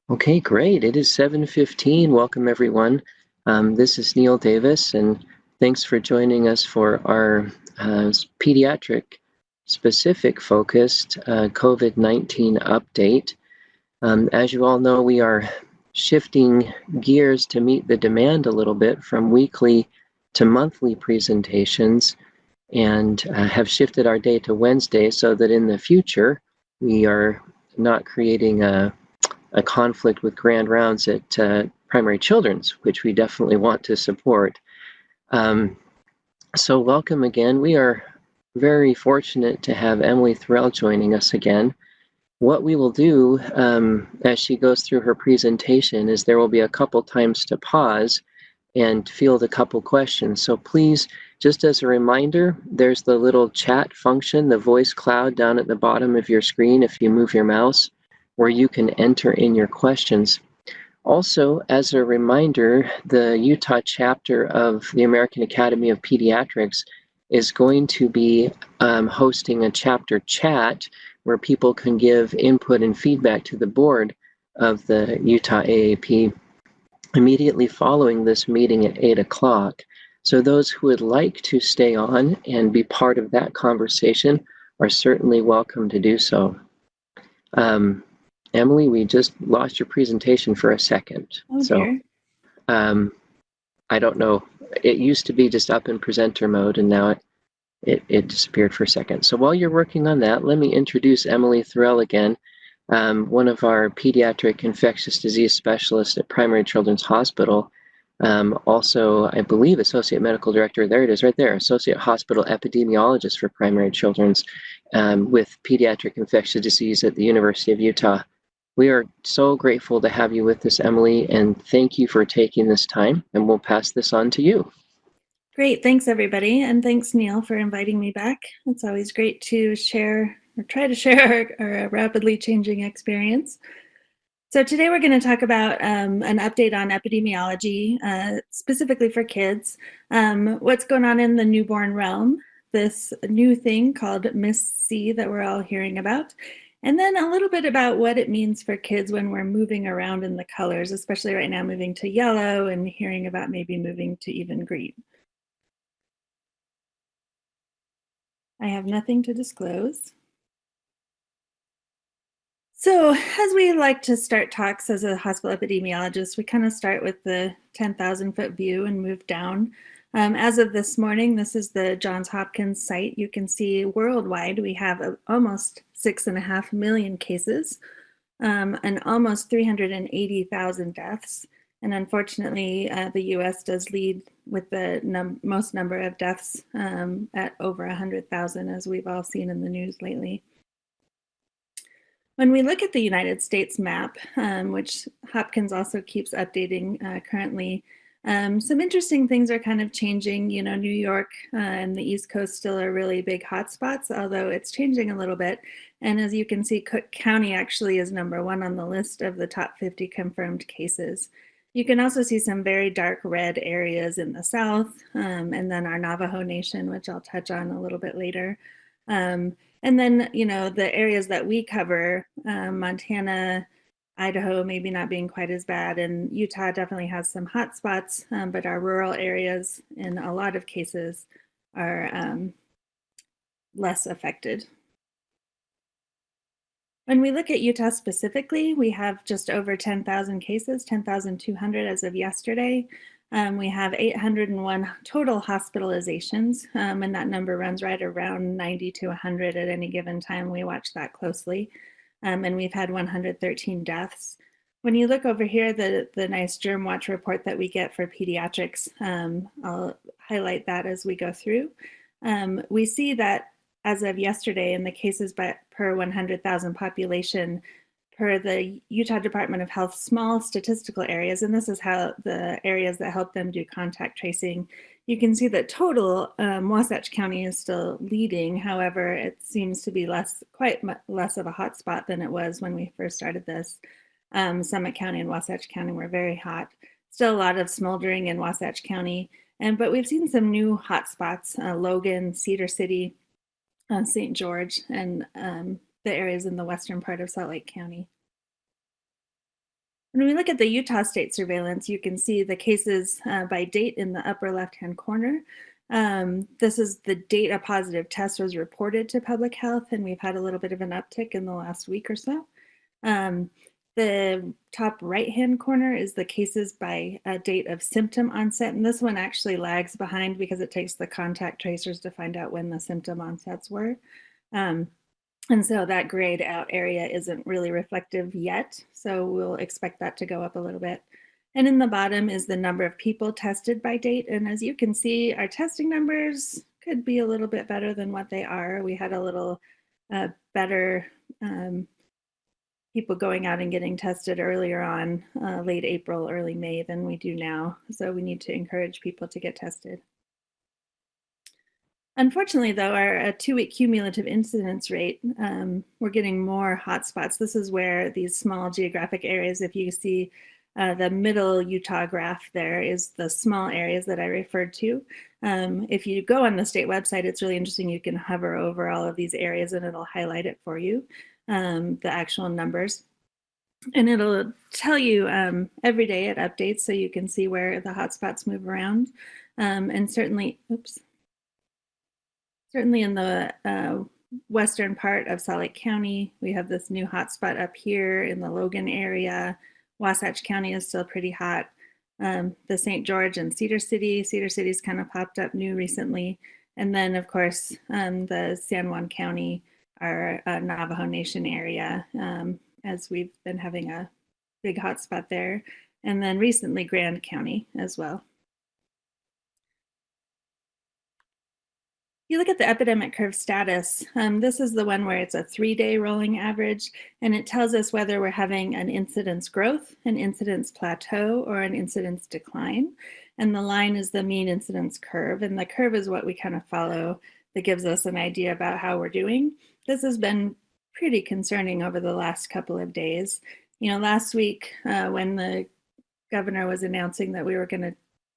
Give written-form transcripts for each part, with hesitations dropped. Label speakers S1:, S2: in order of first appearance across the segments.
S1: Okay, great. It is 7:15. Welcome, everyone. This is Neil Davis, and thanks for joining us for our pediatric specific focused COVID-19 update. As you all know, we are shifting gears to meet the demand a little bit from weekly to monthly presentations and have shifted our day to Wednesday so that in the future we are not creating a conflict with grand rounds at Primary Children's, which we definitely want to support. So welcome again. We are very fortunate to have Emily Thorell joining us again. What we will do as she goes through her presentation is there will be a couple times to pause and field a couple questions. So please, just as a reminder, there's the little chat function, the voice cloud down at the bottom of your screen if you move your mouse, where you can enter in your questions. Also, as a reminder, the Utah chapter of the American Academy of Pediatrics is going to be hosting a chapter chat where people can give input and feedback to the board of the Utah AAP immediately following this meeting at 8 o'clock. So those who would like to stay on and be part of that conversation are certainly welcome to do so. Emily, we just lost your presentation for a second.
S2: Oh, dear.
S1: I don't know. It used to be just up in presenter mode, and now it disappeared for a second. So while you're working on that, let me introduce Emily Thorell again, one of our pediatric infectious disease specialists at Primary Children's Hospital. Also, I believe, Associate Medical Director, there it is right there, Associate Hospital Epidemiologist for Primary Children's with Pediatric Infectious Disease at the University of Utah. We are so grateful to have you with us, Emily, and thank you for taking this time, and we'll pass this on to you.
S2: Great. Thanks, everybody. And thanks, Neil, for inviting me back. It's always great to share or try to share our rapidly changing experience. So today we're going to talk about an update on epidemiology, specifically for kids, what's going on in the newborn realm, this new thing called Miss-C that we're all hearing about, and then a little bit about what it means for kids when we're moving around in the colors, especially right now moving to yellow and hearing about maybe moving to even green. I have nothing to disclose. So as we like to start talks as a hospital epidemiologist, we kind of start with the 10,000-foot view and move down. As of this morning, this is the Johns Hopkins site. You can see worldwide we have almost 6.5 million cases and almost 380,000 deaths. And unfortunately, the US does lead with the most number of deaths at over 100,000, as we've all seen in the news lately. When we look at the United States map, which Hopkins also keeps updating currently, some interesting things are kind of changing. You know, New York and the East Coast still are really big hotspots, although it's changing a little bit. And as you can see, Cook County actually is #1 on the list of the top 50 confirmed cases. You can also see some very dark red areas in the south, and then our Navajo Nation, which I'll touch on a little bit later. And then, you know, the areas that we cover, Montana, Idaho, maybe not being quite as bad, and Utah definitely has some hot spots, but our rural areas in a lot of cases are less affected. When we look at Utah specifically, we have just over 10,000 cases, 10,200 as of yesterday. We have 801 total hospitalizations, and that number runs right around 90 to 100 at any given time. We watch that closely. And we've had 113 deaths. When you look over here, the nice germ watch report that we get for pediatrics, I'll highlight that as we go through. We see that as of yesterday, in the cases per 100,000 population, per the Utah Department of Health small statistical areas, and this is how the areas that help them do contact tracing, you can see that total Wasatch County is still leading. However, it seems to be quite less of a hot spot than it was when we first started this. Summit County and Wasatch County were very hot. Still a lot of smoldering in Wasatch County, but we've seen some new hot spots, Logan, Cedar City, St. George, and the areas in the western part of Salt Lake County. When we look at the Utah state surveillance, you can see the cases by date in the upper left-hand corner. This is the date a positive test was reported to public health, and we've had a little bit of an uptick in the last week or so. The top right-hand corner is the cases by date of symptom onset, and this one actually lags behind because it takes the contact tracers to find out when the symptom onsets were. And so that grayed out area isn't really reflective yet, so we'll expect that to go up a little bit. And in the bottom is the number of people tested by date, and as you can see, our testing numbers could be a little bit better than what they are. We had a little better people going out and getting tested earlier on, late April, early May than we do now. So we need to encourage people to get tested. Unfortunately, though, our 2-week cumulative incidence rate, we're getting more hotspots. This is where these small geographic areas, if you see the middle Utah graph there is the small areas that I referred to. If you go on the state website, it's really interesting. You can hover over all of these areas and it'll highlight it for you, the actual numbers. And it'll tell you every day it updates so you can see where the hotspots move around. And certainly, certainly in the western part of Salt Lake County, we have this new hotspot up here in the Logan area. Wasatch County is still pretty hot. The St. George and Cedar City's kind of popped up new recently. And then of course, the San Juan County, our Navajo Nation area, as we've been having a big hotspot there. And then recently Grand County as well. You look at the epidemic curve status, this is the one where it's a 3-day rolling average, and it tells us whether we're having an incidence growth, an incidence plateau, or an incidence decline. And the line is the mean incidence curve, and the curve is what we kind of follow that gives us an idea about how we're doing. This has been pretty concerning over the last couple of days. You know, last week when the governor was announcing that we were going to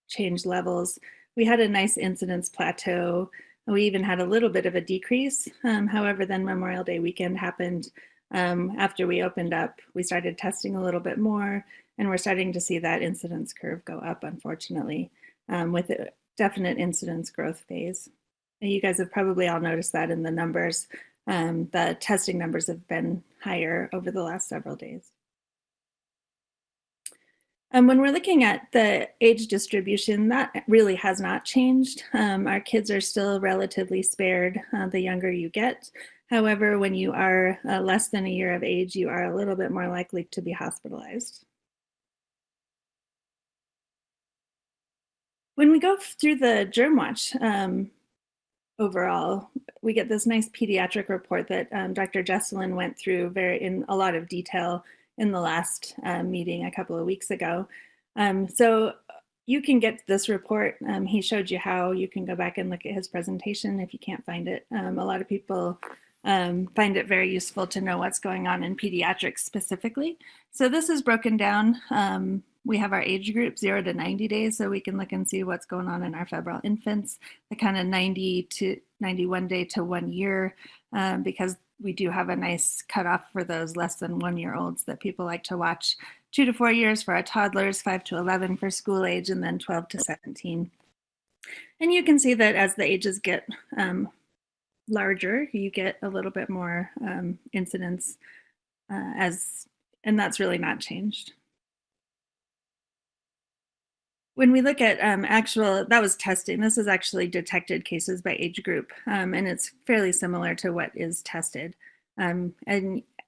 S2: change levels, we had a nice incidence plateau. We even had a little bit of a decrease. However, then Memorial Day weekend happened. After we opened up, we started testing a little bit more, and we're starting to see that incidence curve go up, unfortunately, with a definite incidence growth phase. And you guys have probably all noticed that in the numbers. The testing numbers have been higher over the last several days. When we're looking at the age distribution, that really has not changed. Our kids are still relatively spared the younger you get. However, when you are less than a year of age, you are a little bit more likely to be hospitalized. When we go through the germ watch overall, we get this nice pediatric report that Dr. Jesselyn went through in a lot of detail in the last meeting a couple of weeks ago. So you can get this report. He showed you how you can go back and look at his presentation if you can't find it. A lot of people find it very useful to know what's going on in pediatrics specifically. So this is broken down. We have our age group 0 to 90 days, so we can look and see what's going on in our febrile infants, the kind of 90 to 91 day to 1 year, because we do have a nice cutoff for those less than 1-year-olds that people like to watch. 2 to 4 years for our toddlers, 5 to 11 for school age, and then 12 to 17. And you can see that as the ages get larger, you get a little bit more incidence, and that's really not changed. When we look at that was testing. This is actually detected cases by age group, and it's fairly similar to what is tested. And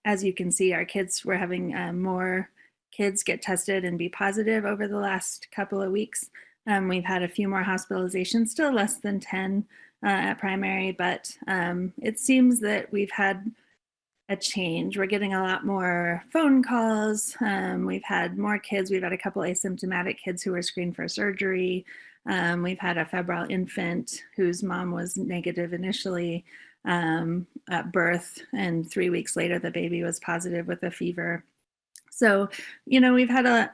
S2: as you can see, our kids, we're having more kids get tested and be positive over the last couple of weeks. We've had a few more hospitalizations, still less than 10 at primary, but it seems that we've had a change. We're getting a lot more phone calls. We've had more kids. We've had a couple asymptomatic kids who were screened for surgery. We've had a febrile infant whose mom was negative initially at birth, and 3 weeks later the baby was positive with a fever. So, you know, we've had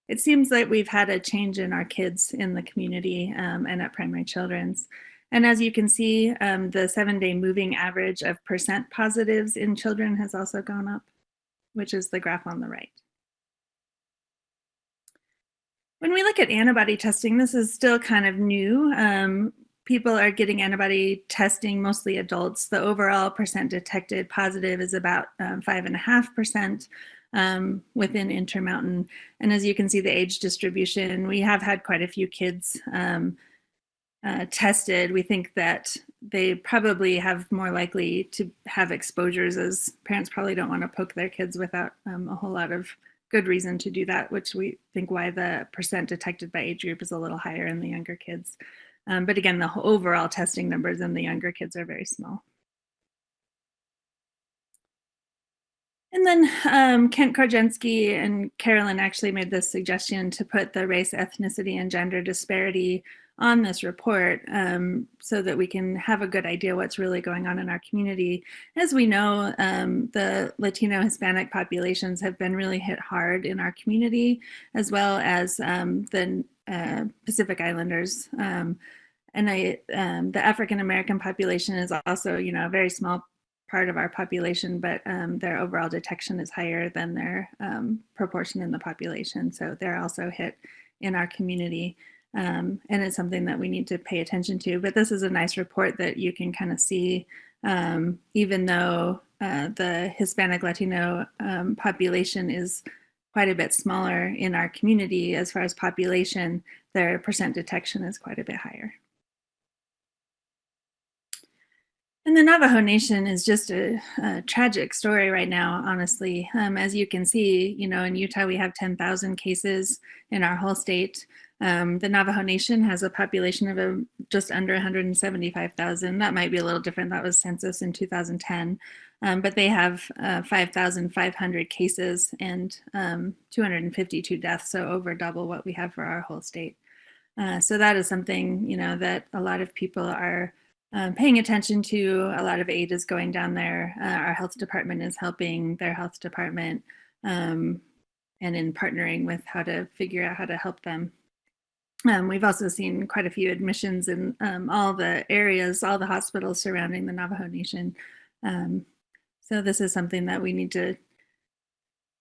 S2: it seems like we've had a change in our kids in the community and at Primary Children's. And as you can see, the 7-day moving average of % positives in children has also gone up, which is the graph on the right. When we look at antibody testing, this is still kind of new. People are getting antibody testing, mostly adults. The overall percent detected positive is about 5.5% within Intermountain. And as you can see, the age distribution, we have had quite a few kids tested. We think that they probably have more likely to have exposures, as parents probably don't want to poke their kids without a whole lot of good reason to do that, which we think why the percent detected by age group is a little higher in the younger kids. But again, the overall testing numbers in the younger kids are very small. And then Kent Korjenski and Carolyn actually made this suggestion to put the race, ethnicity, and gender disparity on this report so that we can have a good idea what's really going on in our community. As we know, the Latino Hispanic populations have been really hit hard in our community, as well as the Pacific Islanders. And the African American population is also, a very small part of our population, but their overall detection is higher than their proportion in the population. So they're also hit in our community. And it's something that we need to pay attention to. But this is a nice report that you can kind of see, even though the Hispanic Latino population is quite a bit smaller in our community as far as population, their percent detection is quite a bit higher. And the Navajo Nation is just a tragic story right now, honestly. As you can see, in Utah, we have 10,000 cases in our whole state. The Navajo Nation has a population of just under 175,000. That might be a little different. That was census in 2010. But they have 5,500 cases and 252 deaths, so over double what we have for our whole state. So that is something, that a lot of people are paying attention to. A lot of aid is going down there. Our health department is helping their health department and in partnering with how to figure out how to help them. We've also seen quite a few admissions in all the areas, all the hospitals surrounding the Navajo Nation. So this is something that we need to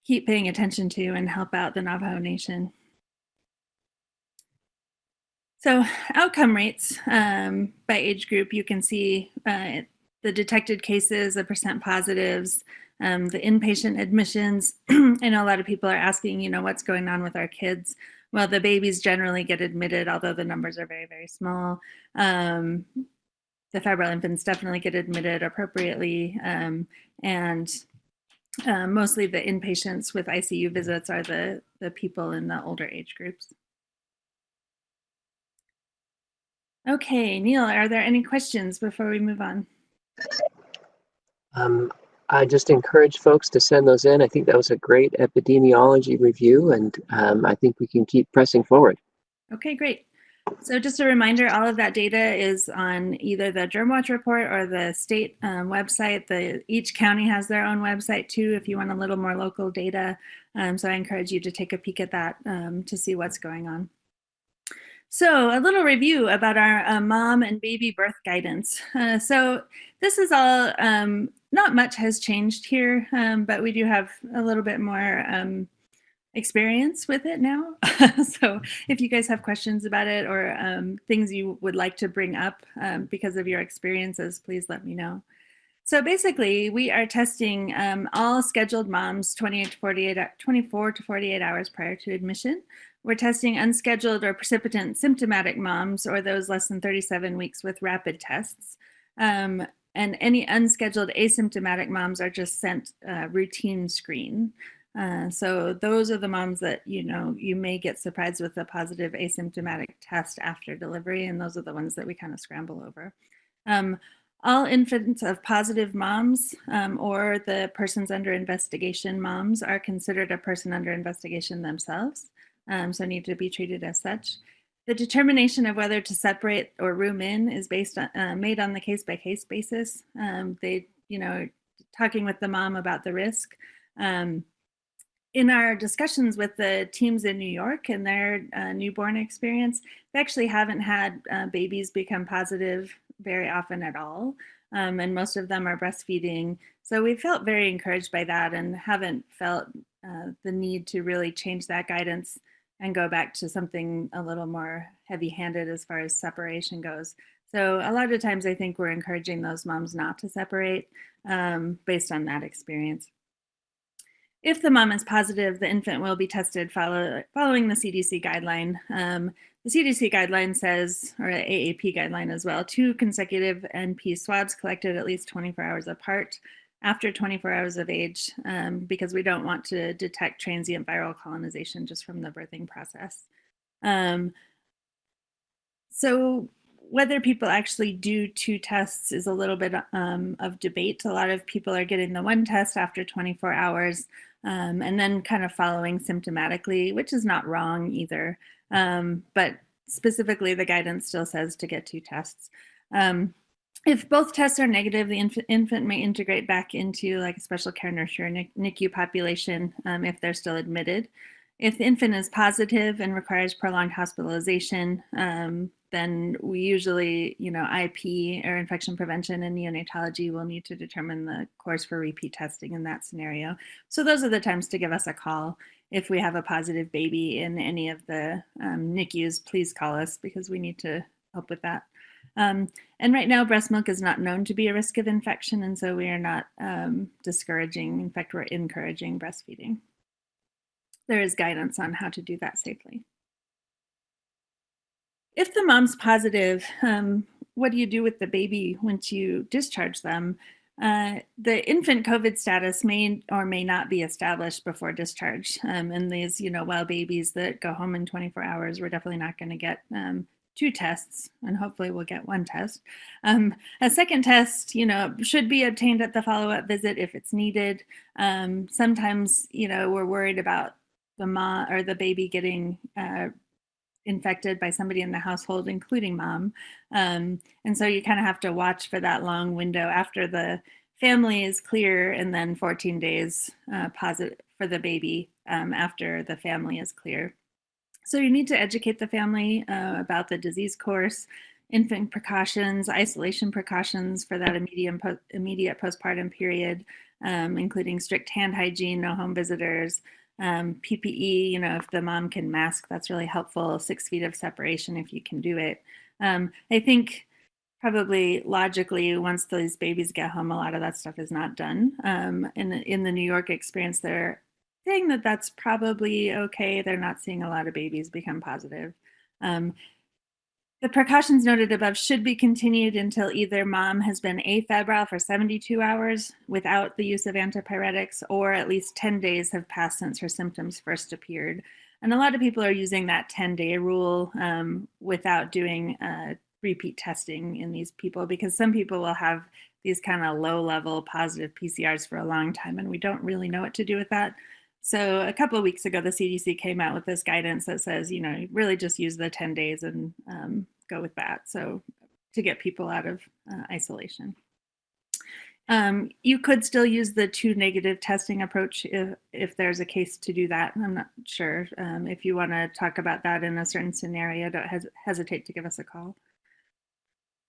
S2: keep paying attention to and help out the Navajo Nation. So outcome rates by age group, you can see the detected cases, the percent positives, the inpatient admissions. I know a lot of people are asking, what's going on with our kids? Well, the babies generally get admitted, although the numbers are very, very small. The febrile infants definitely get admitted appropriately. And mostly the inpatients with ICU visits are the people in the older age groups. Okay, Neil, are there any questions before we move on?
S1: I just encourage folks to send those in. I think that was a great epidemiology review, and I think we can keep pressing forward.
S2: Okay, great. So just a reminder, all of that data is on either the GermWatch report or the state website. Each county has their own website too, if you want a little more local data. So I encourage you to take a peek at that to see what's going on. So a little review about our mom and baby birth guidance. So this is all, not much has changed here, but we do have a little bit more experience with it now. So if you guys have questions about it or things you would like to bring up because of your experiences, please let me know. So basically, we are testing all scheduled moms 24 to 48 hours prior to admission. We're testing unscheduled or precipitant symptomatic moms or those less than 37 weeks with rapid tests. And any unscheduled asymptomatic moms are just sent routine screen. So those are the moms that, you may get surprised with a positive asymptomatic test after delivery, and those are the ones that we kind of scramble over. All infants of positive moms or the persons under investigation moms are considered a person under investigation themselves, so need to be treated as such. The determination of whether to separate or room in is made on the case-by-case basis. Talking with the mom about the risk. In our discussions with the teams in New York and their newborn experience, they actually haven't had babies become positive very often at all. And most of them are breastfeeding. So we felt very encouraged by that and haven't felt the need to really change that guidance. and go back to something a little more heavy-handed as far as separation goes. So a lot of times I think we're encouraging those moms not to separate based on that experience. If the mom is positive, the infant will be tested following the CDC guideline. The CDC guideline says, or AAP guideline as well, 2 consecutive NP swabs collected at least 24 hours apart after 24 hours of age, because we don't want to detect transient viral colonization just from the birthing process. So whether people actually do 2 tests is a little bit of debate. A lot of people are getting the 1 test after 24 hours and then kind of following symptomatically, which is not wrong either. But specifically, the guidance still says to get 2 tests. If both tests are negative, the infant may integrate back into like a special care nursery or NICU population if they're still admitted. If the infant is positive and requires prolonged hospitalization, then we usually, IP or infection prevention and neonatology will need to determine the course for repeat testing in that scenario. So those are the times to give us a call. If we have a positive baby in any of the NICUs, please call us because we need to help with that. And right now, breast milk is not known to be a risk of infection, and so we are not discouraging. In fact, we're encouraging breastfeeding. There is guidance on how to do that safely. If the mom's positive, what do you do with the baby once you discharge them? The infant COVID status may or may not be established before discharge. And these, wild babies that go home in 24 hours, we're definitely not going to get 2 tests, and hopefully we'll get 1 test. A second test, should be obtained at the follow-up visit if it's needed. Sometimes, we're worried about the mom or the baby getting infected by somebody in the household, including mom. And so you kind of have to watch for that long window after the family is clear and then 14 days positive for the baby after the family is clear. So you need to educate the family about the disease course, infant precautions, isolation precautions for that immediate postpartum period, including strict hand hygiene, no home visitors, PPE, if the mom can mask, that's really helpful. 6 feet of separation if you can do it. I think probably logically, once those babies get home, a lot of that stuff is not done. In the New York experience, they're saying that that's probably okay. They're not seeing a lot of babies become positive. The precautions noted above should be continued until either mom has been afebrile for 72 hours without the use of antipyretics, or at least 10 days have passed since her symptoms first appeared. And a lot of people are using that 10-day rule without doing repeat testing in these people, because some people will have these kind of low-level positive PCRs for a long time, and we don't really know what to do with that. So a couple of weeks ago, the CDC came out with this guidance that says, really just use the 10 days and go with that. So to get people out of isolation. You could still use the 2 negative testing approach if there's a case to do that. I'm not sure. If you want to talk about that in a certain scenario, don't hesitate to give us a call.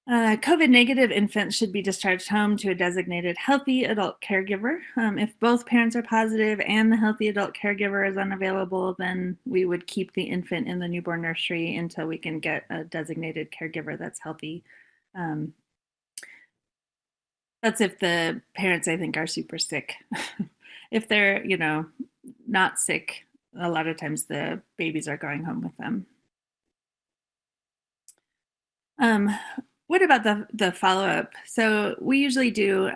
S2: COVID negative infants should be discharged home to a designated healthy adult caregiver. If both parents are positive and the healthy adult caregiver is unavailable, then we would keep the infant in the newborn nursery until we can get a designated caregiver that's healthy. That's if the parents, I think, are super sick. If they're, not sick, a lot of times the babies are going home with them. What about the follow-up? So we usually do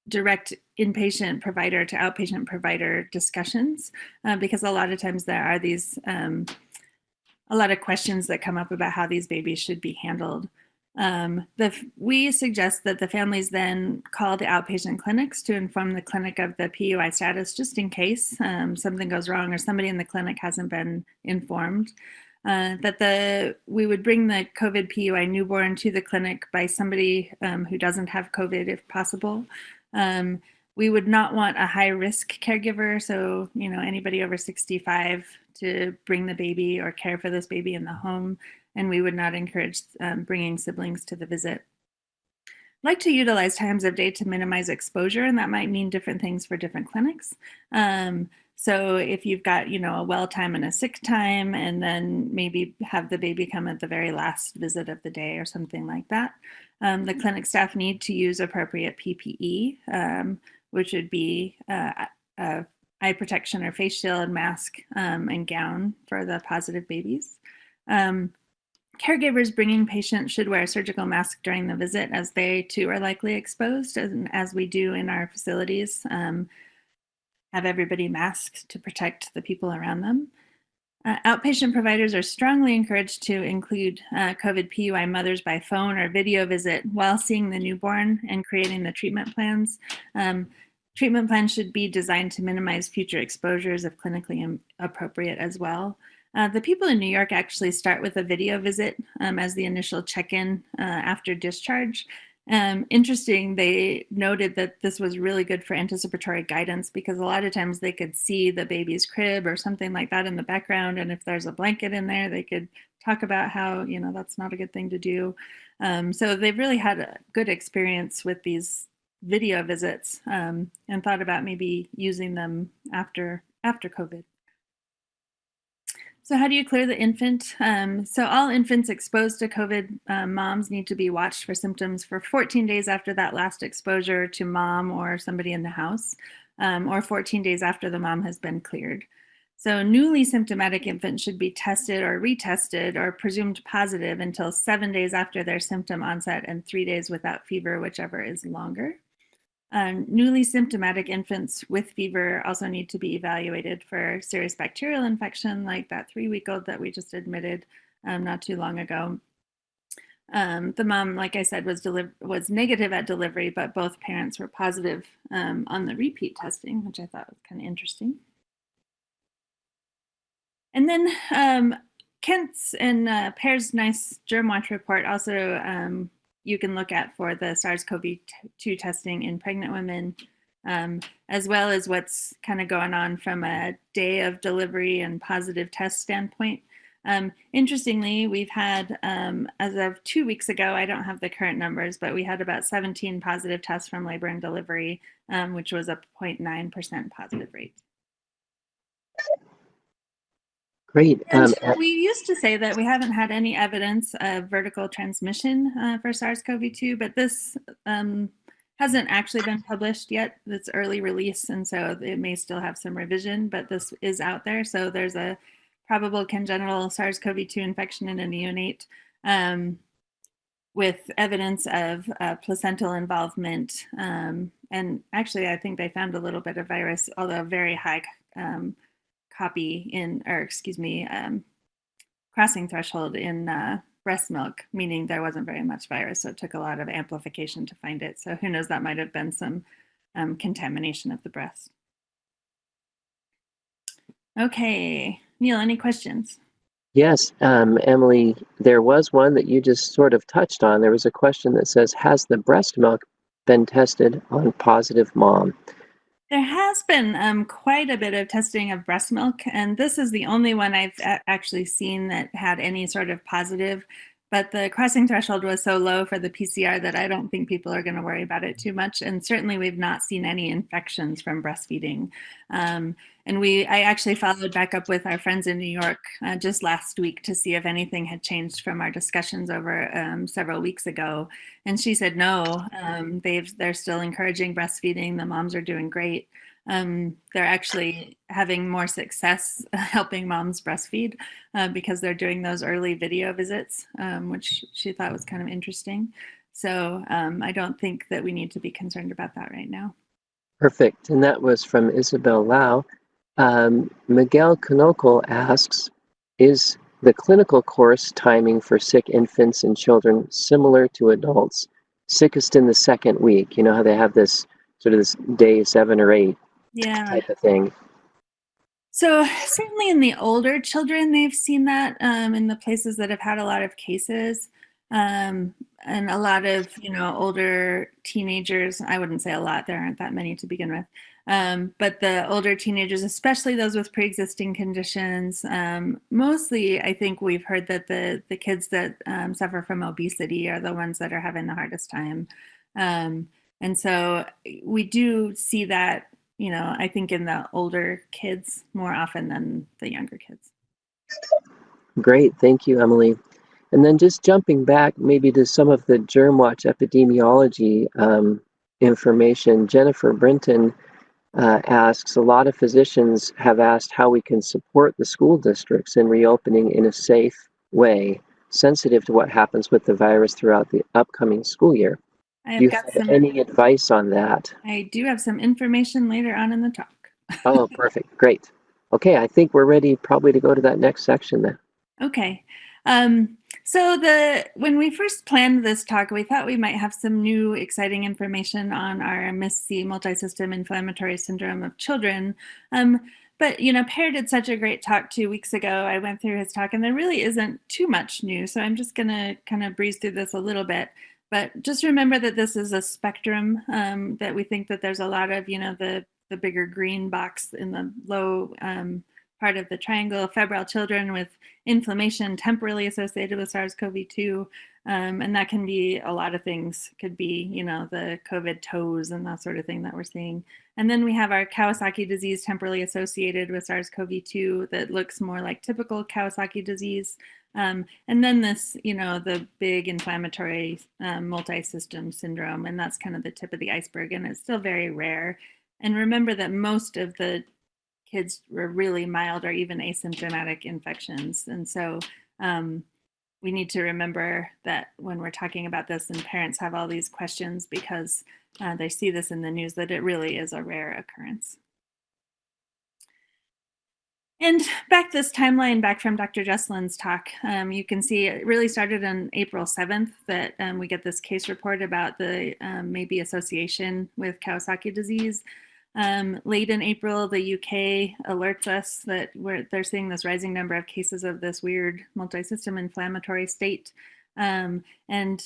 S2: direct inpatient provider to outpatient provider discussions because a lot of times there are these a lot of questions that come up about how these babies should be handled. We suggest that the families then call the outpatient clinics to inform the clinic of the PUI status, just in case something goes wrong or somebody in the clinic hasn't been informed. We would bring the COVID PUI newborn to the clinic by somebody who doesn't have COVID if possible. We would not want a high risk caregiver, so anybody over 65 to bring the baby or care for this baby in the home, and we would not encourage bringing siblings to the visit. I like to utilize times of day to minimize exposure, and that might mean different things for different clinics. So if you've got, a well time and a sick time, and then maybe have the baby come at the very last visit of the day or something like that, the clinic staff need to use appropriate PPE, which would be eye protection or face shield, mask, and gown for the positive babies. Caregivers bringing patients should wear a surgical mask during the visit, as they too are likely exposed, as we do in our facilities. Have everybody masked to protect the people around them. Outpatient providers are strongly encouraged to include COVID PUI mothers by phone or video visit while seeing the newborn and creating the treatment plans. Treatment plans should be designed to minimize future exposures if clinically appropriate as well. The people in New York actually start with a video visit as the initial check-in after discharge. Interesting, they noted that this was really good for anticipatory guidance, because a lot of times they could see the baby's crib or something like that in the background, and if there's a blanket in there, they could talk about how, that's not a good thing to do. So they've really had a good experience with these video visits, and thought about maybe using them after COVID. So how do you clear the infant? So all infants exposed to COVID moms need to be watched for symptoms for 14 days after that last exposure to mom or somebody in the house, or 14 days after the mom has been cleared. So newly symptomatic infants should be tested or retested or presumed positive until 7 days after their symptom onset and 3 days without fever, whichever is longer. Newly symptomatic infants with fever also need to be evaluated for serious bacterial infection, like that 3-week-old that we just admitted not too long ago. The mom, like I said, was negative at delivery, but both parents were positive on the repeat testing, which I thought was kind of interesting. And then Kent's and Pear's nice germ watch report also you can look at for the SARS-CoV-2 testing in pregnant women, as well as what's kind of going on from a day of delivery and positive test standpoint. Interestingly, we've had, as of 2 weeks ago, I don't have the current numbers, but we had about 17 positive tests from labor and delivery, which was a 0.9% positive rate.
S1: Great.
S2: And we used to say that we haven't had any evidence of vertical transmission for SARS-CoV-2, but this hasn't actually been published yet. It's early release, and so it may still have some revision, but this is out there. So there's a probable congenital SARS-CoV-2 infection in a neonate with evidence of placental involvement. And actually, I think they found a little bit of virus, although very high crossing threshold in breast milk, meaning there wasn't very much virus. So it took a lot of amplification to find it. So who knows, that might have been some contamination of the breast. Okay, Neil, any questions?
S1: Yes, Emily, there was one that you just sort of touched on. There was a question that says, has the breast milk been tested on positive mom?
S2: There has been quite a bit of testing of breast milk, and this is the only one I've actually seen that had any sort of positive, but the crossing threshold was so low for the PCR that I don't think people are going to worry about it too much. And certainly we've not seen any infections from breastfeeding. And I actually followed back up with our friends in New York just last week to see if anything had changed from our discussions over several weeks ago. And she said no, they're still encouraging breastfeeding. The moms are doing great. They're actually having more success helping moms breastfeed because they're doing those early video visits, which she thought was kind of interesting. So I don't think that we need to be concerned about that right now.
S1: Perfect. And that was from Isabel Lau. Miguel Canocal asks, is the clinical course timing for sick infants and children similar to adults? Sickest in the second week, you know how they have this sort of this day 7 or 8 type of thing.
S2: So certainly in the older children, they've seen that in the places that have had a lot of cases. And a lot of, older teenagers, I wouldn't say a lot, there aren't that many to begin with. But the older teenagers, especially those with pre-existing conditions, mostly I think we've heard that the kids that suffer from obesity are the ones that are having the hardest time. And so we do see that I think in the older kids more often than the younger kids.
S1: Great, thank you, Emily. And then just jumping back maybe to some of the GermWatch epidemiology information, Jennifer Brinton asks, a lot of physicians have asked how we can support the school districts in reopening in a safe way, sensitive to what happens with the virus throughout the upcoming school year. Do you have any advice on that?
S2: I do have some information later on in the talk.
S1: Oh, perfect, great. Okay, I think we're ready probably to go to that next section then.
S2: Okay. So when we first planned this talk, we thought we might have some new exciting information on our MIS-C multisystem inflammatory syndrome of children. But Per did such a great talk 2 weeks ago. I went through his talk and there really isn't too much new. So I'm just gonna kind of breeze through this a little bit. But just remember that this is a spectrum, that we think that there's a lot of, the bigger green box in the low part of the triangle, febrile children with inflammation temporally associated with SARS-CoV-2. And that can be a lot of things. It could be, the COVID toes and that sort of thing that we're seeing. And then we have our Kawasaki disease temporally associated with SARS-CoV-2 that looks more like typical Kawasaki disease. And then this, the big inflammatory multi-system syndrome, and that's kind of the tip of the iceberg, and it's still very rare. And remember that most of the kids were really mild or even asymptomatic infections. And so we need to remember that when we're talking about this and parents have all these questions because they see this in the news, that it really is a rare occurrence. And this timeline back from Dr. Jesselin's talk, you can see it really started on April 7th that we get this case report about the maybe association with Kawasaki disease. Late in April, the UK alerts us that they're seeing this rising number of cases of this weird multi-system inflammatory state. And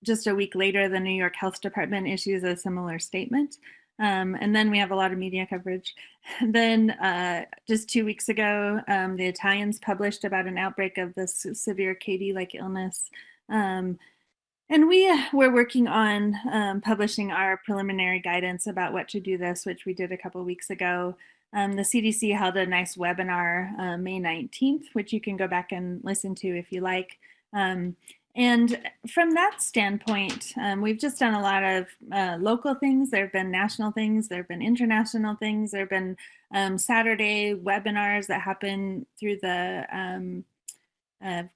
S2: just a week later, the New York Health Department issues a similar statement. And then we have a lot of media coverage. And then just 2 weeks ago, the Italians published about an outbreak of this severe KD-like illness. And we were working on publishing our preliminary guidance about what to do this, which we did a couple of weeks ago. The CDC held a nice webinar May 19th, which you can go back and listen to if you like. And from that standpoint, we've just done a lot of local things. There have been national things. There have been international things. There have been Saturday webinars that happen through the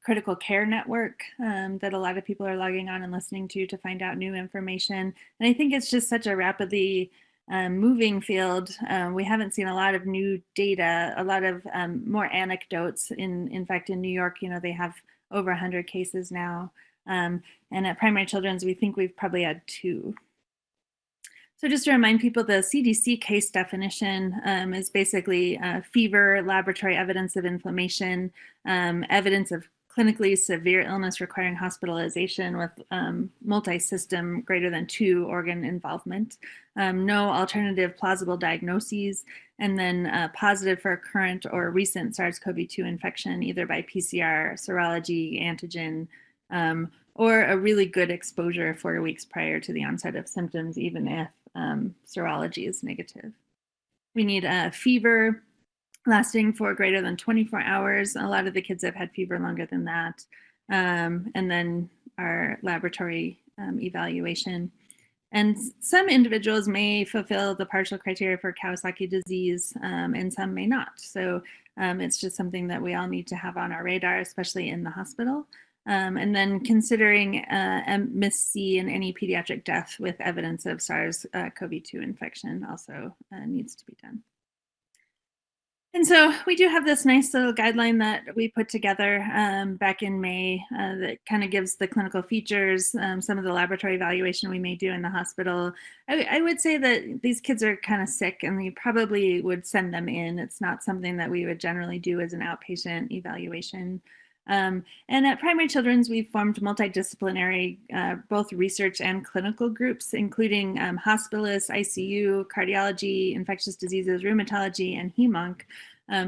S2: critical care network that a lot of people are logging on and listening to find out new information. And I think it's just such a rapidly moving field. We haven't seen a lot of new data, a lot of more anecdotes. In fact, in New York, they have over 100 cases now. And at Primary Children's, we think we've probably had 2. So just to remind people, the CDC case definition is basically fever, laboratory evidence of inflammation, evidence of clinically severe illness requiring hospitalization with multi-system greater than 2 organ involvement, no alternative plausible diagnoses, and then positive for a current or recent SARS-CoV-2 infection, either by PCR, serology, antigen, or a really good exposure 4 weeks prior to the onset of symptoms, even if serology is negative. We need a fever lasting for greater than 24 hours. A lot of the kids have had fever longer than that. And then our laboratory evaluation. And some individuals may fulfill the partial criteria for Kawasaki disease and some may not. So it's just something that we all need to have on our radar, especially in the hospital. And then considering MIS-C and any pediatric death with evidence of SARS-CoV-2 infection also needs to be done. And so we do have this nice little guideline that we put together back in May that kind of gives the clinical features, some of the laboratory evaluation we may do in the hospital. I would say that these kids are kind of sick and we probably would send them in. It's not something that we would generally do as an outpatient evaluation. And at Primary Children's, we've formed multidisciplinary, both research and clinical groups, including hospitalists, ICU, cardiology, infectious diseases, rheumatology, and HEMONC,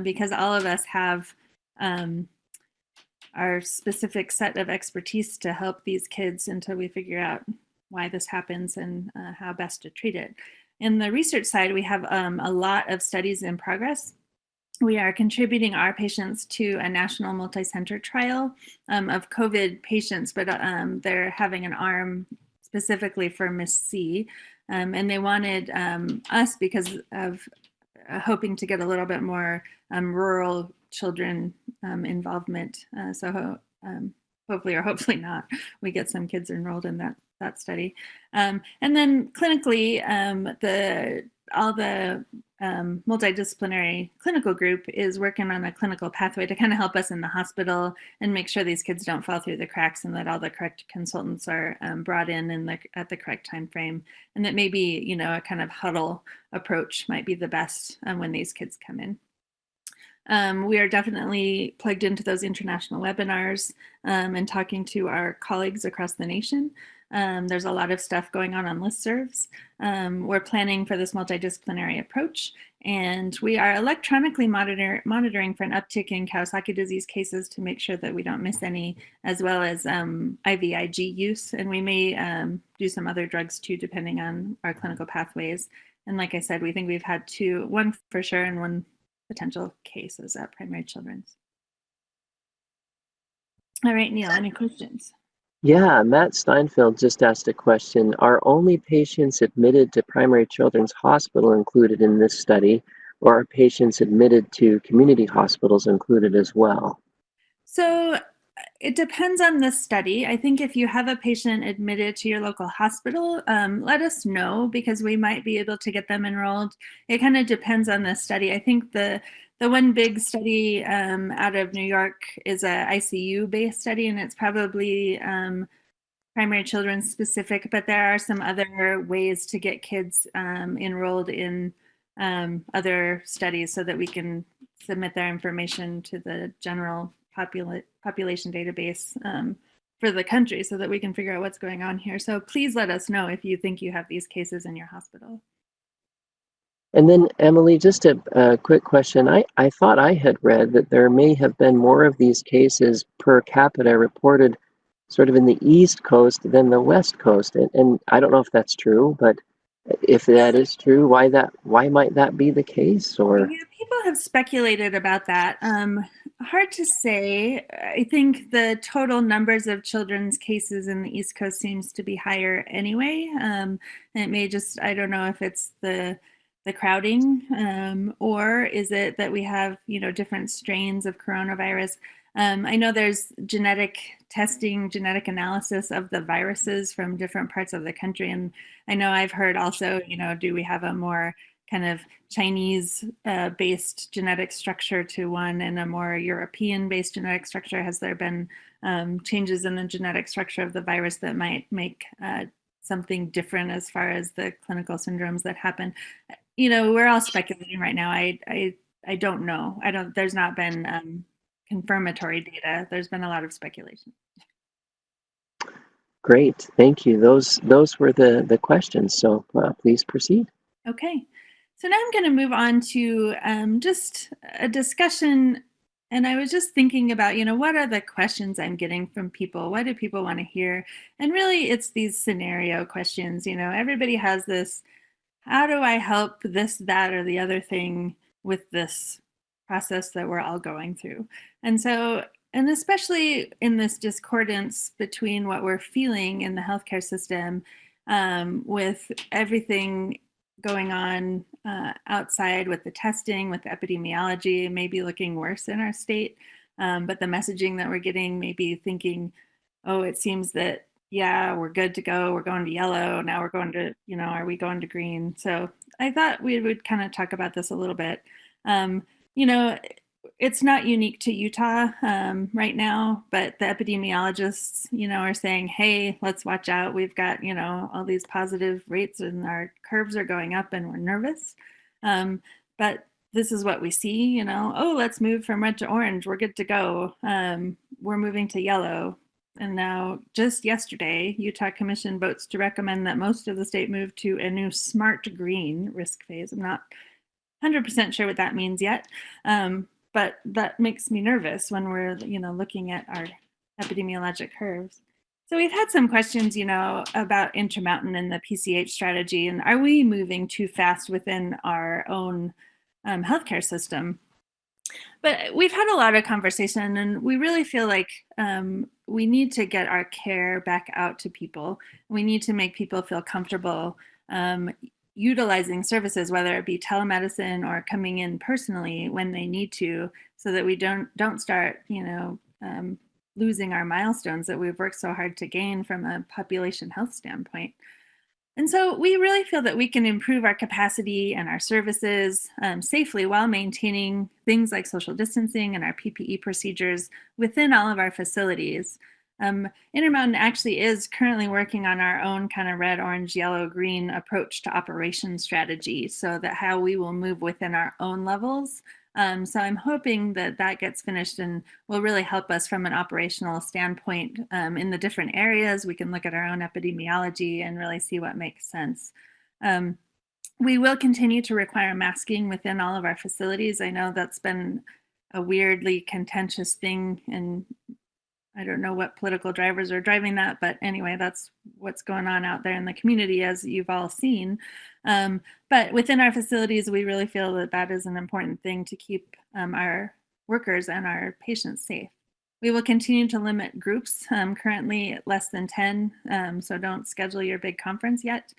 S2: because all of us have our specific set of expertise to help these kids until we figure out why this happens and how best to treat it. in the research side, we have a lot of studies in progress. We are contributing our patients to a national multi-center trial of COVID patients, but they're having an arm specifically for Miss C. And they wanted us because of hoping to get a little bit more rural children involvement. Hopefully or hopefully not, we get some kids enrolled in that study. And then clinically, all the multidisciplinary clinical group is working on a clinical pathway to kind of help us in the hospital and make sure these kids don't fall through the cracks, and that all the correct consultants are brought in at the correct time frame, and that maybe a kind of huddle approach might be the best when these kids come in. We are definitely plugged into those international webinars and talking to our colleagues across the nation. There's a lot of stuff going on listservs. We're planning for this multidisciplinary approach, and we are electronically monitoring for an uptick in Kawasaki disease cases to make sure that we don't miss any, as well as IVIG use, and we may do some other drugs too, depending on our clinical pathways. And like I said, we think we've had one for sure and one potential cases at Primary Children's. All right, Neil, any questions?
S1: Yeah, Matt Steinfeld just asked a question. Are only patients admitted to Primary Children's Hospital included in this study, or are patients admitted to community hospitals included as well?
S2: So it depends on the study. I think if you have a patient admitted to your local hospital, let us know, because we might be able to get them enrolled. It kind of depends on the study. I think the one big study out of New York is a ICU-based study, and it's probably Primary Children's specific, but there are some other ways to get kids enrolled in other studies so that we can submit their information to the general population database for the country so that we can figure out what's going on here. So please let us know if you think you have these cases in your hospital.
S1: And then, Emily, just a quick question. I thought I had read that there may have been more of these cases per capita reported sort of in the East Coast than the West Coast. And I don't know if that's true, but if that is true, why might that be the case? Or
S2: yeah, people have speculated about that. Hard to say. I think the total numbers of children's cases in the East Coast seems to be higher anyway. And it may just, I don't know if it's the crowding, or is it that we have different strains of coronavirus. I know there's genetic testing, genetic analysis of the viruses from different parts of the country, and I know I've heard also, do we have a more kind of Chinese based genetic structure to one and a more European based genetic structure? Has there been changes in the genetic structure of the virus that might make something different as far as the clinical syndromes that happen? We're all speculating right now. I don't know. There's not been confirmatory data. There's been a lot of speculation.
S1: Great, thank you. Those were the questions. So please proceed.
S2: Okay, so now I'm going to move on to just a discussion. And I was just thinking about, what are the questions I'm getting from people? What do people want to hear? And really, it's these scenario questions. Everybody has this, how do I help this, that, or the other thing with this process that we're all going through? And so, and especially in this discordance between what we're feeling in the healthcare system with everything going on outside with the testing, with the epidemiology, maybe looking worse in our state. But the messaging that we're getting, maybe thinking, oh, it seems that, yeah, we're good to go. We're going to yellow. Now we're going to, are we going to green? So I thought we would kind of talk about this a little bit. It's not unique to Utah right now, but the epidemiologists, are saying, hey, let's watch out. We've got, all these positive rates and our curves are going up and we're nervous. But this is what we see, oh, let's move from red to orange. We're good to go. We're moving to yellow. And now just yesterday, Utah Commission votes to recommend that most of the state move to a new smart green risk phase. I'm not 100% sure what that means yet. But that makes me nervous when we're, looking at our epidemiologic curves. So we've had some questions, about Intermountain and the PCH strategy, and are we moving too fast within our own healthcare system? But we've had a lot of conversation, and we really feel like we need to get our care back out to people. We need to make people feel comfortable utilizing services, whether it be telemedicine or coming in personally when they need to, so that we don't start, losing our milestones that we've worked so hard to gain from a population health standpoint. And so we really feel that we can improve our capacity and our services safely while maintaining things like social distancing and our PPE procedures within all of our facilities. Intermountain actually is currently working on our own kind of red, orange, yellow, green approach to operation strategy, so that how we will move within our own levels. So I'm hoping that that gets finished and will really help us from an operational standpoint in the different areas. We can look at our own epidemiology and really see what makes sense. We will continue to require masking within all of our facilities. I know that's been a weirdly contentious thing, and I don't know what political drivers are driving that, but anyway, that's what's going on out there in the community, as you've all seen. But within our facilities, we really feel that that is an important thing to keep our workers and our patients safe. We will continue to limit groups, currently less than 10, so don't schedule your big conference yet,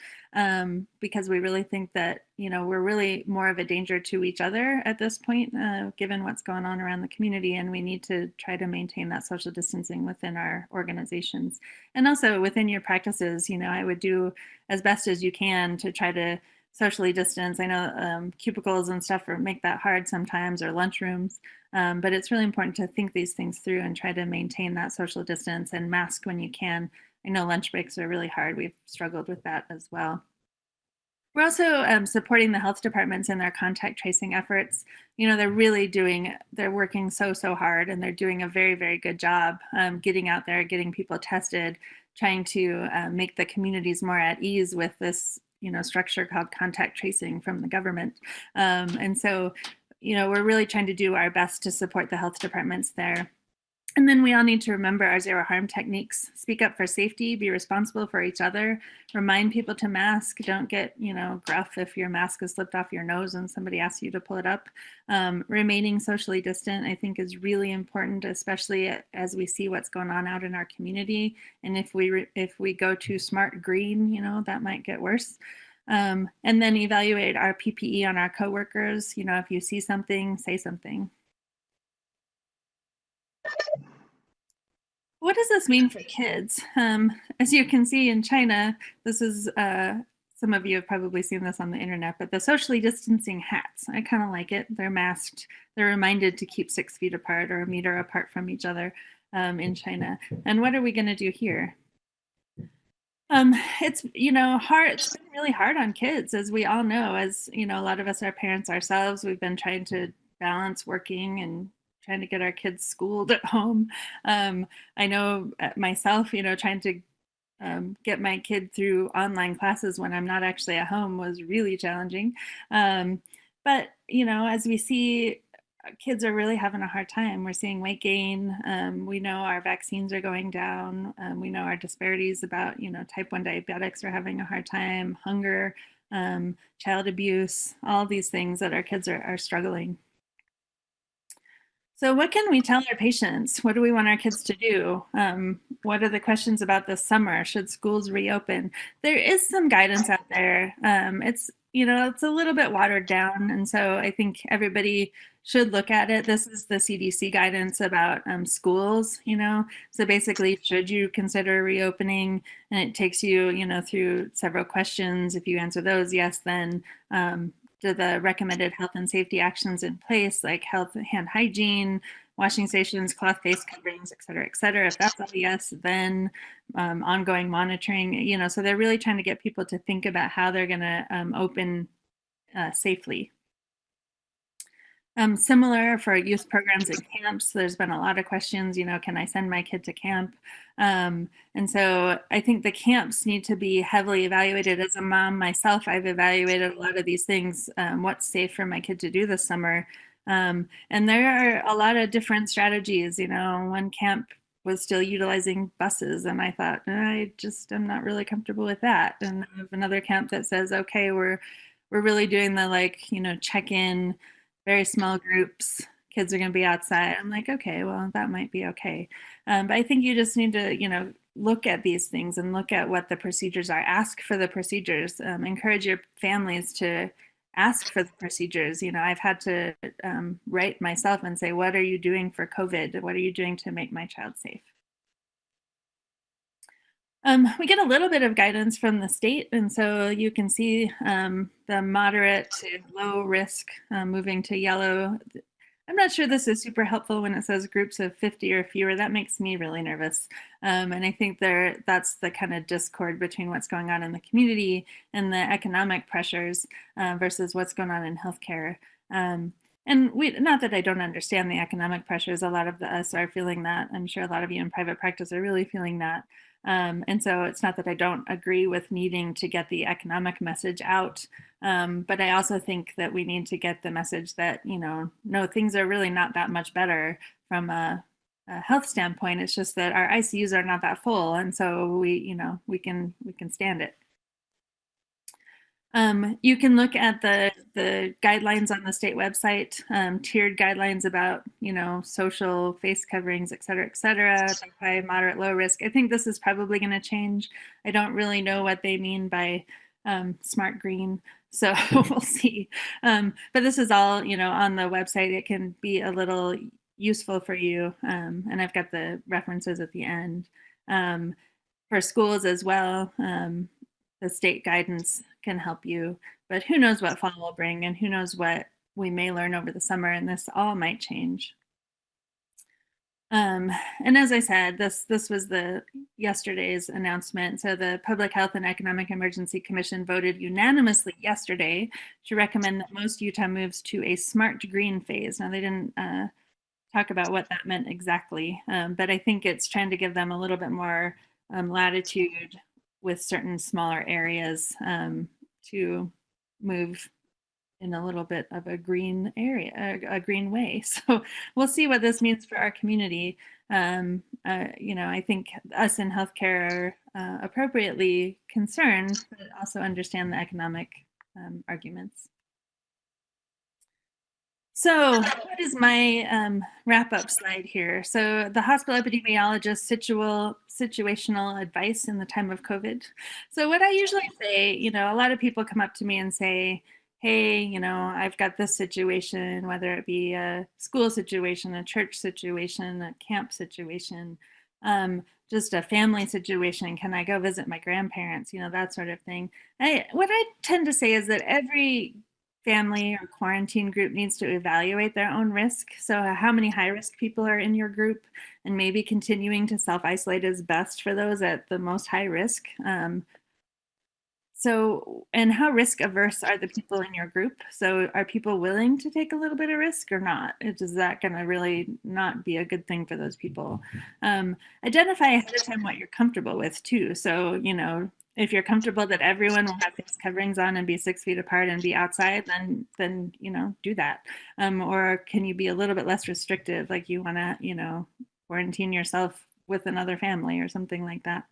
S2: because we really think that, we're really more of a danger to each other at this point, given what's going on around the community, and we need to try to maintain that social distancing within our organizations. And also within your practices, I would do as best as you can to try to socially distance. I know cubicles and stuff make that hard sometimes, or lunchrooms. But it's really important to think these things through and try to maintain that social distance and mask when you can. I know lunch breaks are really hard. We've struggled with that as well. We're also supporting the health departments in their contact tracing efforts. They're working so hard, and they're doing a very, very good job getting out there, getting people tested, trying to make the communities more at ease with this, structure called contact tracing from the government. And so, we're really trying to do our best to support the health departments there. And then we all need to remember our zero harm techniques. Speak up for safety, be responsible for each other, remind people to mask. Don't get, gruff if your mask is slipped off your nose and somebody asks you to pull it up. Remaining socially distant, I think, is really important, especially as we see what's going on out in our community. And if we go too smart green, that might get worse. And then evaluate our PPE on our coworkers. If you see something, say something. What does this mean for kids? As you can see in China, this is, some of you have probably seen this on the internet, but the socially distancing hats, I kind of like it. They're masked. They're reminded to keep 6 feet apart or a meter apart from each other in China. And what are we going to do here? It's, hard. It's been really hard on kids, as we all know. As, a lot of us are parents ourselves. We've been trying to balance working and trying to get our kids schooled at home. I know myself, trying to get my kid through online classes when I'm not actually at home was really challenging. But, as we see, kids are really having a hard time. We're seeing weight gain. We know our vaccines are going down. We know our disparities about, type 1 diabetics are having a hard time, hunger, child abuse, all these things that our kids are struggling. So what can we tell our patients? What do we want our kids to do? What are the questions about this summer? Should schools reopen? There is some guidance out there. It's a little bit watered down. And so I think everybody should look at it. This is the CDC guidance about schools, So basically, should you consider reopening? And it takes you, through several questions. If you answer those, yes, then do the recommended health and safety actions in place, like hand hygiene, washing stations, cloth face coverings, et cetera, et cetera. If that's all yes, then ongoing monitoring, so they're really trying to get people to think about how they're going to open safely. Similar for youth programs and camps, there's been a lot of questions, can I send my kid to camp? And so I think the camps need to be heavily evaluated. As a mom myself, I've evaluated a lot of these things, what's safe for my kid to do this summer. And there are a lot of different strategies. One camp was still utilizing buses, and I thought, I just am not really comfortable with that. And I have another camp that says, okay, we're really doing the, like, check in, very small groups, kids are going to be outside. I'm like, okay, well, that might be okay. But I think you just need to, look at these things and look at what the procedures are. Ask for the procedures. Encourage your families to ask for the procedures. I've had to write myself and say, what are you doing for COVID? What are you doing to make my child safe? We get a little bit of guidance from the state, and so you can see the moderate to low risk moving to yellow. I'm not sure this is super helpful when it says groups of 50 or fewer. That makes me really nervous. And I think that's the kind of discord between what's going on in the community and the economic pressures versus what's going on in healthcare. And not that I don't understand the economic pressures, a lot of us are feeling that. I'm sure a lot of you in private practice are really feeling that. And so it's not that I don't agree with needing to get the economic message out, but I also think that we need to get the message that, no, things are really not that much better from a health standpoint. It's just that our ICUs are not that full, and so we can stand it. You can look at the guidelines on the state website, tiered guidelines about, social face coverings, et cetera, high, moderate, low risk. I think this is probably going to change. I don't really know what they mean by smart green, so we'll see. But this is all, on the website. It can be a little useful for you, and I've got the references at the end. For schools as well, the state guidance can help you, but who knows what fall will bring, and who knows what we may learn over the summer, and this all might change. And as I said, this was yesterday's announcement. So the Public Health and Economic Emergency Commission voted unanimously yesterday to recommend that most Utah moves to a smart green phase. Now, they didn't talk about what that meant exactly, but I think it's trying to give them a little bit more latitude with certain smaller areas to move in a little bit of a green area, a green way. So we'll see what this means for our community. I think us in healthcare are appropriately concerned, but also understand the economic arguments. So what is my wrap-up slide here? So the hospital epidemiologist situational advice in the time of COVID. So what I usually say, a lot of people come up to me and say, hey, I've got this situation, whether it be a school situation, a church situation, a camp situation, just a family situation. Can I go visit my grandparents? That sort of thing. What I tend to say is that every family or quarantine group needs to evaluate their own risk. So how many high-risk people are in your group, and maybe continuing to self-isolate is best for those at the most high risk. And how risk averse are the people in your group? So are people willing to take a little bit of risk or not? Is that going to really not be a good thing for those people? Identify ahead of time what you're comfortable with too. So, if you're comfortable that everyone will have face coverings on and be 6 feet apart and be outside, then do that. Or can you be a little bit less restrictive, like you want to, quarantine yourself with another family or something like that?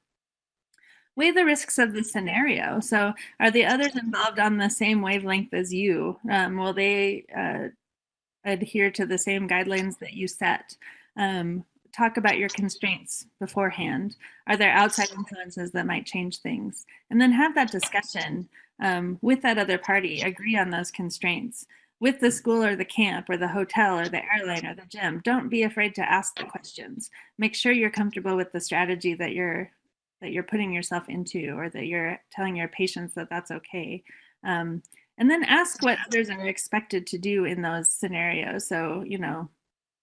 S2: Weigh the risks of the scenario. So are the others involved on the same wavelength as you? Will they adhere to the same guidelines that you set? Talk about your constraints beforehand. Are there outside influences that might change things? And then have that discussion with that other party. Agree on those constraints. With the school or the camp or the hotel or the airline or the gym, don't be afraid to ask the questions. Make sure you're comfortable with the strategy that you're putting yourself into, or that you're telling your patients that that's okay. And then ask what others are expected to do in those scenarios. So,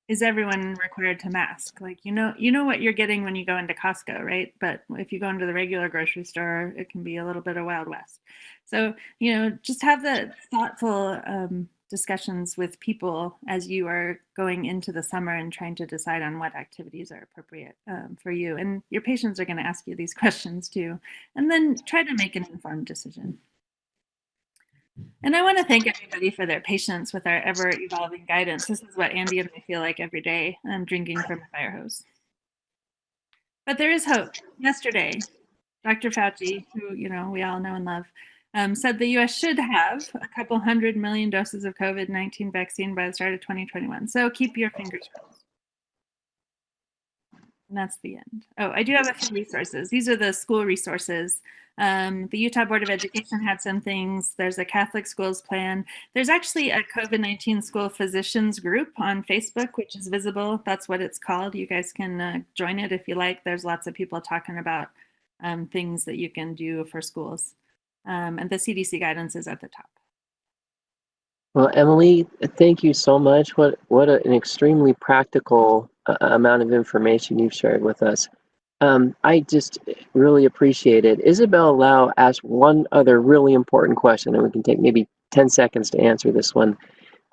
S2: is everyone required to mask? Like, you know what you're getting when you go into Costco, right? But if you go into the regular grocery store, it can be a little bit of Wild West. So, just have the thoughtful discussions with people as you are going into the summer and trying to decide on what activities are appropriate for you. And your patients are going to ask you these questions too. And then try to make an informed decision. And I want to thank everybody for their patience with our ever-evolving guidance. This is what Andy and I feel like every day. I'm drinking from a fire hose. But there is hope. Yesterday, Dr. Fauci, who we all know and love, said the U.S. should have a couple 100 million doses of COVID-19 vaccine by the start of 2021. So keep your fingers crossed. And that's the end. Oh, I do have a few resources. These are the school resources. The Utah Board of Education had some things. There's a Catholic schools plan. There's actually a COVID-19 school physicians group on Facebook, which is visible. That's what it's called. You guys can join it if you like. There's lots of people talking about things that you can do for schools. And the CDC guidance is at the top.
S1: Well, Emily, thank you so much. What an extremely practical amount of information you've shared with us. I just really appreciate it. Isabel Lau asked one other really important question, and we can take maybe 10 seconds to answer this one.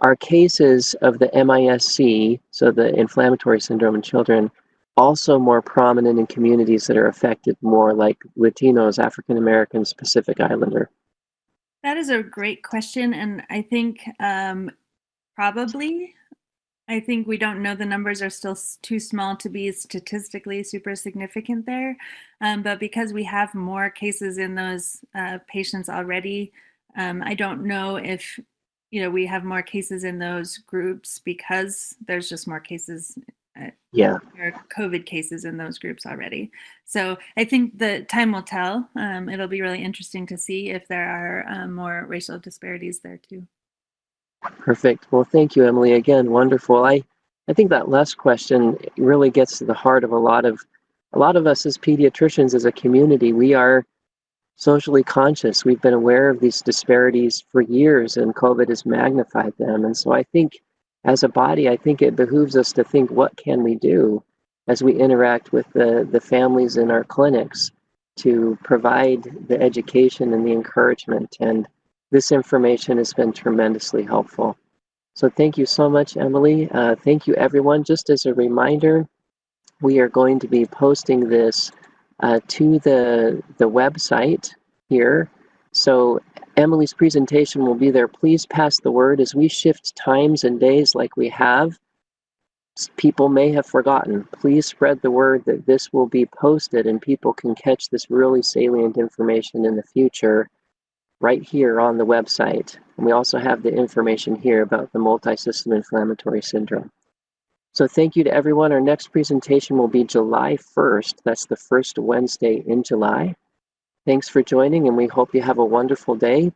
S1: Are cases of the MIS-C, so the inflammatory syndrome in children, also more prominent in communities that are affected more, like Latinos, African Americans, Pacific Islander?
S2: That is a great question. And I think probably. I think we don't know. The numbers are still too small to be statistically super significant there. But because we have more cases in those patients already, I don't know if we have more cases in those groups because there's just more cases.
S1: Yeah.
S2: Or COVID cases in those groups already. So I think the time will tell. It'll be really interesting to see if there are more racial disparities there too.
S1: Perfect. Well, thank you, Emily. Again, wonderful. I think that last question really gets to the heart of a lot of us as pediatricians, as a community. We are socially conscious. We've been aware of these disparities for years, and COVID has magnified them. And so I think as a body, I think it behooves us to think, what can we do as we interact with the families in our clinics to provide the education and the encouragement. And this information has been tremendously helpful. So thank you so much, Emily. Thank you, everyone. Just as a reminder, we are going to be posting this to the website here. So Emily's presentation will be there. Please pass the word. As we shift times and days like we have, people may have forgotten. Please spread the word that this will be posted and people can catch this really salient information in the future right here on the website. And we also have the information here about the multi-system inflammatory syndrome. So thank you to everyone. Our next presentation will be July 1st. That's the first Wednesday in July. Thanks for joining, and we hope you have a wonderful day.